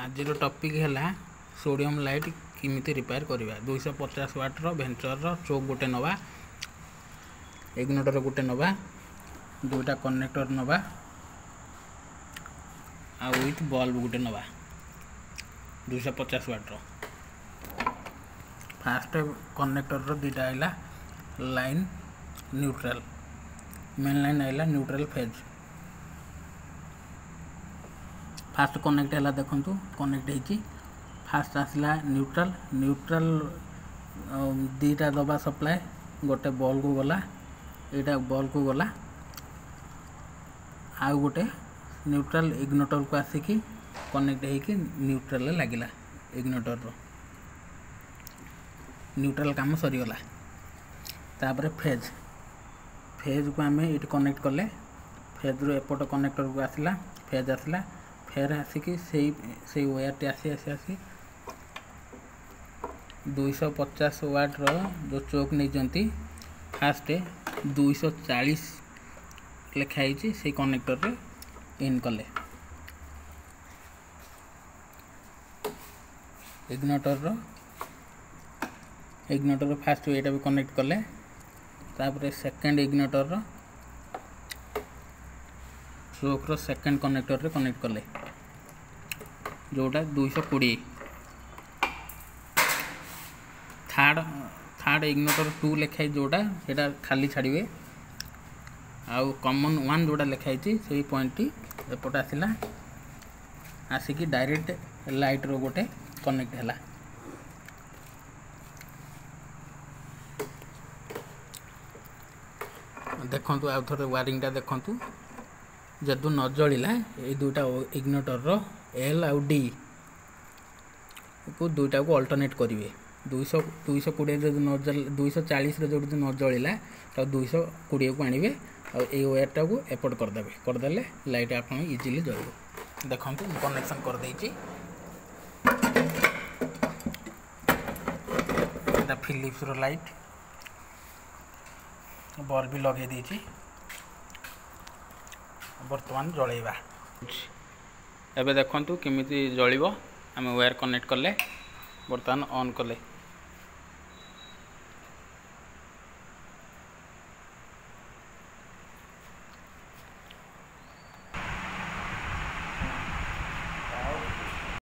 आज टॉपिक है sodium light किमिति रिपेयर करवा 250 वाटर भेंचर चोक गोटे नवा इग्निटर गोटे नवा दुईटा कनेक्टर नवा आ विथ बल्ब गोटे नवा 250 वाटर। फास्ट कनेक्टर दुईटा आइला लाइन न्यूट्रल मेन लाइन आइला न्यूट्रल फेज। फास्ट कनेक्ट है देखु कनेक्ट हो फास्ट आसला न्यूट्रल न्यूट्रल दीटा दबा सप्लाय गोटे बॉल को गला यहाँ बॉल को गला आउ गोटे न्यूट्रल इग्निटर को आसिकी कनेक्ट होगी न्यूट्रल लगिला इग्निटर न्यूट्रल काम सरीगला। तापर फेज फेज को आम ये कनेक्ट कले फेज रू एपट कनेक्टर को आसला फेज आसला फेर आसिकी से वायर टी आसी आसी आसी 250 वाट रो जो चोक नहीं फास्ट 240 लिखाई से कनेक्टर रे इन कले इग्निटर फास्ट यहाँ भी कनेक्ट कले तापर सेकेंड इग्निटर चोक रो सेकेंड कनेक्टर रे कनेक्ट कले जोटा 220 थर्ड इग्निटर 2 लिखाई जोटा सेटा खाली छाड़िए आउ कॉमन 1 जोटा लिखाई से पॉइंट एपट आसला आसिकी डायरेक्ट लाइट रो गोटे कनेक्ट है। देखु आउ थे वायरिंगटा देखु जदू न जलिला ये दुईटा इग्निटर रो एल आउ डी को दुईटा को अल्टरनेट करेंगे 220 न 240 जो न जलिला तो 220 को आणवे और ये वायरटा को एपट करदे लाइट आप इजिली जल। देखो कनेक्शन कर देछि फिलिप्स रो लाइट बल्ब भी लगे देछि बर्तमान जलैबा एबे देखंतु केमिति जलिबो आम वायर कनेक्ट कले बर्तमान ऑन कले।